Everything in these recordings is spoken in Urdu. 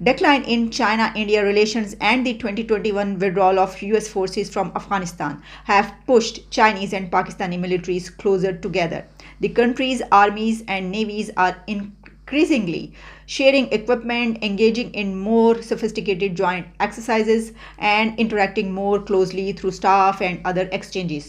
decline in China-India relations and the 2021 withdrawal of US forces from Afghanistan have pushed Chinese and Pakistani militaries closer together. The countries' armies and navies are increasingly sharing equipment, engaging in more sophisticated joint exercises, and interacting more closely through staff and other exchanges.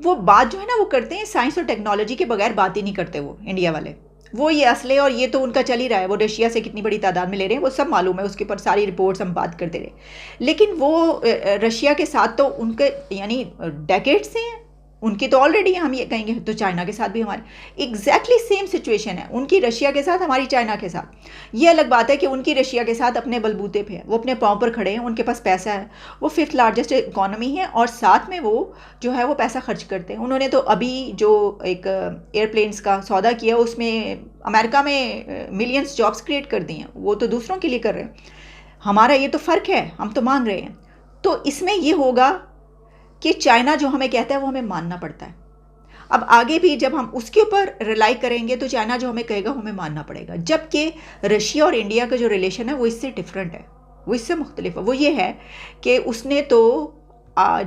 وہ بات جو ہے نا وہ کرتے ہیں سائنس اور ٹیکنالوجی کے بغیر بات ہی نہیں کرتے وہ انڈیا والے. وہ یہ اسلحے اور یہ تو ان کا چل ہی رہا ہے, وہ رشیا سے کتنی بڑی تعداد میں لے رہے ہیں وہ سب معلوم ہے, اس کے اوپر ساری رپورٹس ہم بات کرتے رہے. لیکن وہ رشیا کے ساتھ تو ان کے یعنی ڈیکیڈ سے ہیں ان کی, تو آلریڈی ہم یہ کہیں گے تو چائنا کے ساتھ بھی ہمارے ایگزیکٹلی سیم سچویشن ہے, ان کی رشیا کے ساتھ ہماری چائنا کے ساتھ. یہ الگ بات ہے کہ ان کی رشیا کے ساتھ اپنے بلبوتے پہ ہے, وہ اپنے پاؤں پر کھڑے ہیں, ان کے پاس پیسہ ہے, وہ 5th لارجسٹ اکانومی ہے اور ساتھ میں وہ جو ہے وہ پیسہ خرچ کرتے ہیں. انہوں نے تو ابھی جو ایک ایئر پلینس کا سودا کیا اس میں امریکہ میں ملینز جابس کریٹ کر دی ہیں, وہ تو دوسروں کے لیے کر رہے ہیں. ہمارا یہ تو فرق ہے, ہم تو مانگ رہے ہیں. تو اس میں یہ ہوگا کہ چائنا جو ہمیں کہتا ہے وہ ہمیں ماننا پڑتا ہے. اب آگے بھی جب ہم اس کے اوپر ریلائی کریں گے تو چائنا جو ہمیں کہے گا ہمیں ماننا پڑے گا. جبکہ رشیا اور انڈیا کا جو ریلیشن ہے وہ اس سے ڈفرینٹ ہے, وہ اس سے مختلف ہے. وہ یہ ہے کہ اس نے تو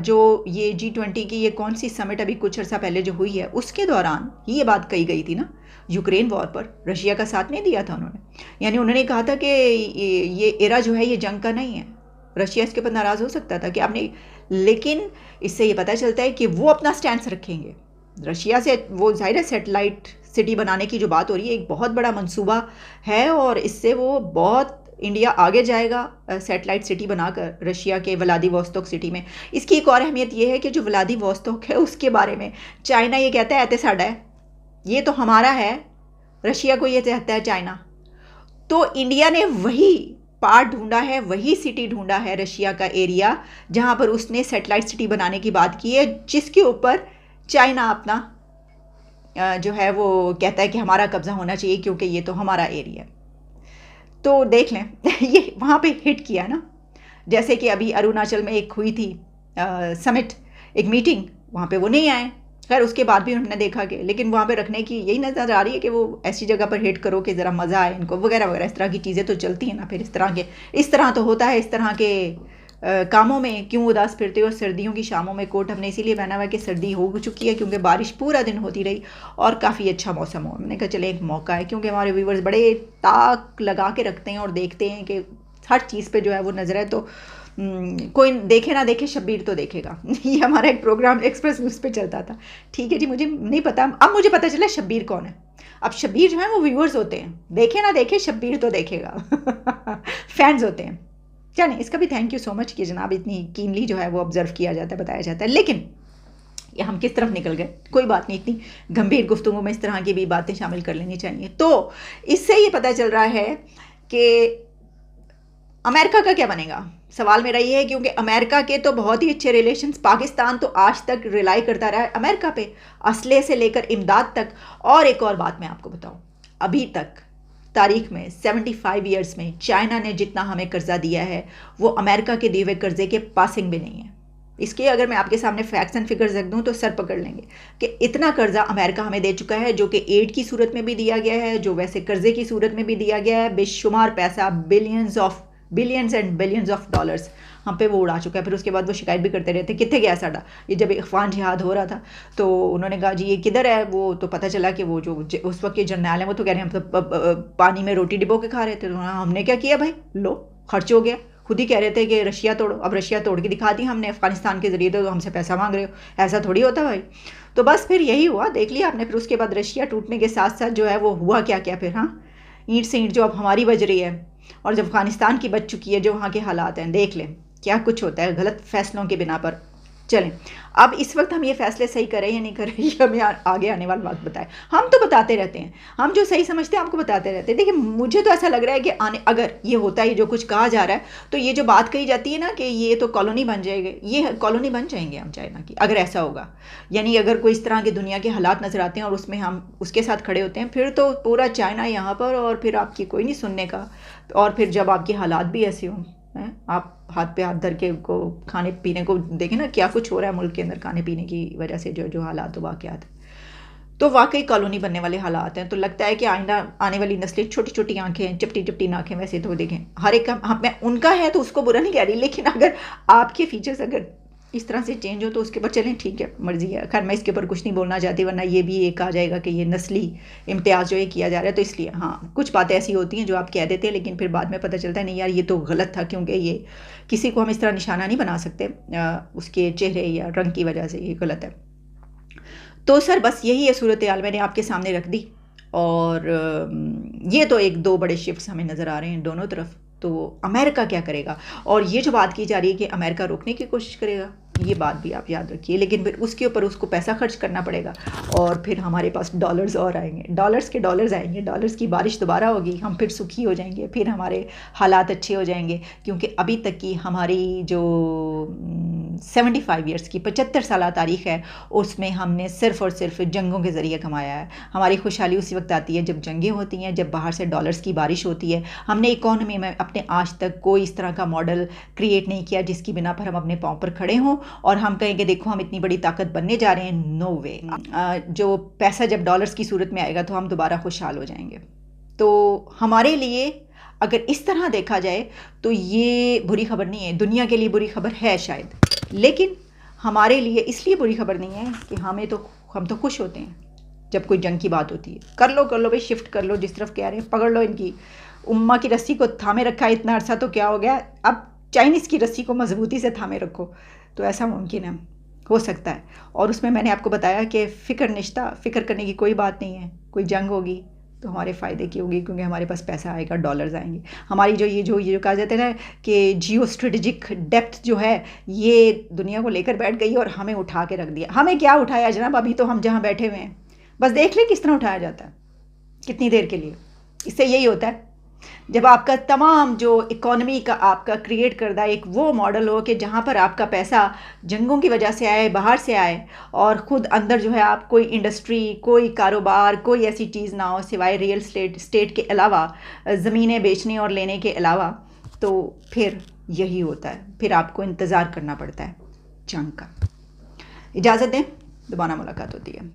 جو یہ G20 کی یہ کون سی سمٹ ابھی کچھ عرصہ پہلے جو ہوئی ہے اس کے دوران یہ بات کہی گئی تھی نا, یوکرین وار پر رشیا کا ساتھ نہیں دیا تھا انہوں نے. یعنی انہوں نے کہا تھا کہ یہ ایرا جو ہے یہ جنگ کا نہیں ہے. رشیا اس کے اوپر ناراض ہو سکتا تھا کہ آپ نے, لیکن اس سے یہ پتہ چلتا ہے کہ وہ اپنا سٹینس رکھیں گے. رشیا سے وہ ظاہر ہے سیٹلائٹ سٹی بنانے کی جو بات ہو رہی ہے ایک بہت بڑا منصوبہ ہے, اور اس سے وہ بہت انڈیا آگے جائے گا سیٹلائٹ سٹی بنا کر رشیا کے ولادی ووستوک سٹی میں. اس کی ایک اور اہمیت یہ ہے کہ جو ولادی ووستوک ہے اس کے بارے میں چائنا یہ کہتا ہے ایتے ساڈا ہے, یہ تو ہمارا ہے. رشیا کو یہ کہتا ہے چائنا. تو انڈیا نے وہی پارٹ ڈھونڈا ہے, وہی سٹی ڈھونڈا ہے رشیا کا ایریا جہاں پر اس نے سیٹلائٹ سٹی بنانے کی بات کی ہے, جس کے اوپر چائنا اپنا جو ہے وہ کہتا ہے کہ ہمارا قبضہ ہونا چاہیے کیونکہ یہ تو ہمارا ایریا ہے. تو دیکھ لیں یہ وہاں پہ ہٹ کیا نا, جیسے کہ ابھی اروناچل میں ایک ہوئی تھی سمٹ, ایک میٹنگ, وہاں پہ وہ نہیں آئے. خیر اس کے بعد بھی انہوں نے دیکھا کہ لیکن وہاں پہ رکھنے کی یہی نظر آ رہی ہے کہ وہ ایسی جگہ پر ہٹ کرو کہ ذرا مزہ آئے ان کو وغیرہ وغیرہ. اس طرح کی چیزیں تو چلتی ہیں نا. پھر اس طرح تو ہوتا ہے, اس طرح کے کاموں میں کیوں اداس پھرتے ہو. اور سردیوں کی شاموں میں کوٹ ہم نے اسی لیے پہنا ہوا ہے کہ سردی ہو چکی ہے کیونکہ بارش پورا دن ہوتی رہی اور کافی اچھا موسم ہو. ہم نے کہا چلے ایک موقع ہے کیونکہ ہمارے ویورز بڑے تاک لگا کے رکھتے ہیں اور دیکھتے ہیں کہ ہر چیز پہ جو ہے وہ نظر ہے. تو کوئی دیکھے نہ دیکھے شبیر تو دیکھے گا. یہ ہمارا ایک پروگرام ایکسپریس نیوز پہ چلتا تھا. ٹھیک ہے جی, مجھے نہیں پتا, اب مجھے پتہ چلا شبیر کون ہے. اب شبیر جو ہے وہ ویورز ہوتے ہیں, دیکھے نہ دیکھے شبیر تو دیکھے گا, فینز ہوتے ہیں. چلیں اس کا بھی تھینک یو سو مچ کہ جناب اتنی کینلی جو ہے وہ آبزرو کیا جاتا ہے, بتایا جاتا ہے. لیکن یہ ہم کس طرف نکل گئے, کوئی بات نہیں, اتنی گمبھیر گفتگو میں اس طرح کی بھی باتیں شامل کر لینی چاہیے. تو اس سے یہ پتہ چل رہا ہے کہ امریکہ کا کیا بنے گا. سوال میرا یہ ہے کیونکہ امریکہ کے تو بہت ہی اچھے ریلیشنز, پاکستان تو آج تک ریلائی کرتا رہا ہے امریکہ پہ, اسلحے سے لے کر امداد تک. اور ایک اور بات میں آپ کو بتاؤں, ابھی تک تاریخ میں 75 ایئرز میں چائنا نے جتنا ہمیں قرضہ دیا ہے وہ امریکہ کے دیے ہوئے قرضے کے پاسنگ بھی نہیں ہے. اس کے اگر میں آپ کے سامنے فیکٹس اینڈ فگرز رکھ دوں تو سر پکڑ لیں گے کہ اتنا قرضہ امریکہ ہمیں دے چکا ہے, جو کہ ایڈ کی صورت میں بھی دیا گیا ہے, جو ویسے قرضے کی صورت میں بھی دیا گیا ہے. بے شمار پیسہ, billions and billions of dollars ہم پہ وہ اڑا چکا ہے. پھر اس کے بعد وہ شکایت بھی کرتے رہتے کتنے گیا ساڈا. یہ جب افغان جہاد ہو رہا تھا تو انہوں نے کہا جی یہ کدھر ہے, وہ تو پتہ چلا کہ وہ جو اس وقت کے جرنیل ہیں وہ تو کہہ رہے ہیں ہم تو پانی میں روٹی ڈبو کے کھا رہے تھے. ہم نے کیا کیا بھائی, لو خرچ ہو گیا. خود ہی کہہ رہے تھے کہ رشیا توڑو, اب رشیا توڑ کے دکھا دی ہم نے افغانستان کے ذریعے, تو ہم سے پیسہ مانگ رہے ہو, ایسا تھوڑی ہوتا بھائی. تو بس پھر یہی ہوا, دیکھ لیا آپ نے. پھر اس کے بعد رشیا ٹوٹنے کے ساتھ ساتھ جو ہے وہ ہوا کیا کیا پھر, ہاں اینٹ سے اینٹ جو اب ہماری بج رہی ہے اور جب افغانستان کی بچ چکی ہے, جو وہاں کے حالات ہیں دیکھ لیں کیا کچھ ہوتا ہے غلط فیصلوں کے بنا پر. چلیں اب اس وقت ہم یہ فیصلے صحیح کریں یا نہیں کریں یہ ہمیں آگے آنے والا وقت بتائے. ہم تو بتاتے رہتے ہیں, ہم جو صحیح سمجھتے ہیں آپ کو بتاتے رہتے ہیں. دیکھیں مجھے تو ایسا لگ رہا ہے کہ اگر یہ ہوتا ہے جو کچھ کہا جا رہا ہے تو یہ جو بات کہی جاتی ہے نا کہ یہ تو کالونی بن جائے گی, یہ کالونی بن جائیں گے ہم چائنا کی اگر ایسا ہوگا. یعنی اگر کوئی اس طرح کے دنیا کے حالات نظر آتے ہیں اور اس میں ہم اس کے ساتھ کھڑے ہوتے ہیں, پھر تو پورا چائنا یہاں پر, اور پھر آپ کی کوئی نہیں سننے کا. اور پھر جب آپ کے حالات بھی ایسے ہوں, آپ ہاتھ پہ ہاتھ دھر کے کو کھانے پینے کو دیکھیں نا کیا کچھ ہو رہا ہے ملک کے اندر کھانے پینے کی وجہ سے جو حالات و واقعات, تو واقعی کالونی بننے والے حالات ہیں. تو لگتا ہے کہ آئندہ آنے والی نسلیں چھوٹی چھوٹی آنکھیں, چپٹی چپٹی آنکھیں, ویسے تو دیکھیں ہر ایک کا میں ان کا ہے تو اس کو برا نہیں کہہ رہی, لیکن اگر آپ کے فیچرز اگر اس طرح سے چینج ہو تو اس کے اوپر چلیں ٹھیک ہے مرضی ہے. خیر میں اس کے اوپر کچھ نہیں بولنا چاہتی ورنہ یہ بھی ایک آ جائے گا کہ یہ نسلی امتیاز جو یہ کیا جا رہا ہے. تو اس لیے ہاں کچھ باتیں ایسی ہوتی ہیں جو آپ کہہ دیتے ہیں لیکن پھر بعد میں پتہ چلتا ہے نہیں یار یہ تو غلط تھا, کیونکہ یہ کسی کو ہم اس طرح نشانہ نہیں بنا سکتے اس کے چہرے یا رنگ کی وجہ سے, یہ غلط ہے. تو سر بس یہی ہے صورتحال، میں نے آپ کے سامنے رکھ دی، اور یہ تو ایک دو بڑے شفٹس ہمیں نظر آ رہے ہیں دونوں طرف. تو امریکہ کیا کرے گا؟ اور یہ جو بات کی جا رہی ہے کہ امریکہ روکنے کی کوشش کرے گا، یہ بات بھی آپ یاد رکھیے، لیکن پھر اس کے اوپر اس کو پیسہ خرچ کرنا پڑے گا، اور پھر ہمارے پاس ڈالرز اور آئیں گے، ڈالرز کے ڈالرز آئیں گے، ڈالرز کی بارش دوبارہ ہوگی، ہم پھر سکھی ہو جائیں گے، پھر ہمارے حالات اچھے ہو جائیں گے. کیونکہ ابھی تک کی ہماری جو 75 ایئرس کی 75 سالہ تاریخ ہے، اس میں ہم نے صرف اور صرف جنگوں کے ذریعے کمایا ہے. ہماری خوشحالی اسی وقت آتی ہے جب جنگیں ہوتی ہیں، جب باہر سے ڈالرز کی بارش ہوتی ہے. ہم نے اکانومی میں اپنے آج تک کوئی اس طرح کا ماڈل کریٹ نہیں کیا جس کی بنا پر ہم اپنے پاؤں پر کھڑے ہوں اور ہم کہیں کہ دیکھو ہم اتنی بڑی طاقت بننے جا رہے ہیں. نو وے. جو پیسہ جب ڈالرز کی صورت میں آئے گا تو ہم دوبارہ خوشحال ہو جائیں گے. تو ہمارے لیے اگر اس طرح دیکھا جائے تو یہ بری خبر نہیں ہے، دنیا کے لیے بری خبر ہے شاید، لیکن ہمارے لیے اس لیے بری خبر نہیں ہے کہ ہم تو خوش ہوتے ہیں جب کوئی جنگ کی بات ہوتی ہے. کر لو بھائی، شفٹ کر لو، جس طرف کہہ رہے ہیں پکڑ لو، ان کی امہ کی رسی کو تھامے رکھا ہے اتنا عرصہ تو کیا ہو گیا، اب چائنیز کی رسی کو مضبوطی سے تھامے رکھو. تو ایسا ممکن ہے، ہو سکتا ہے. اور اس میں میں نے آپ کو بتایا کہ فکر نشتہ، فکر کرنے کی کوئی بات نہیں ہے. کوئی جنگ ہوگی تو ہمارے فائدے کی ہوگی، کیونکہ ہمارے پاس پیسہ آئے گا، ڈالرز آئیں گے. ہماری جو کہا جاتا ہے نا کہ جیو اسٹریٹجک ڈیپتھ جو ہے، یہ دنیا کو لے کر بیٹھ گئی اور ہمیں اٹھا کے رکھ دیا. ہمیں کیا اٹھایا جناب، ابھی تو ہم جہاں بیٹھے ہوئے ہیں، بس دیکھ لیں کس طرح اٹھایا جاتا ہے، کتنی دیر کے لیے. اس سے یہی ہوتا ہے جب آپ کا تمام جو اکانومی کا آپ کا کریٹ کردہ ایک وہ ماڈل ہو کہ جہاں پر آپ کا پیسہ جنگوں کی وجہ سے آئے، باہر سے آئے، اور خود اندر جو ہے آپ کوئی انڈسٹری، کوئی کاروبار، کوئی ایسی چیز نہ ہو سوائے ریئل اسٹیٹ کے علاوہ، زمینیں بیچنے اور لینے کے علاوہ. تو پھر یہی ہوتا ہے، پھر آپ کو انتظار کرنا پڑتا ہے جنگ کا. اجازت دیں، دوبارہ ملاقات ہوتی ہے.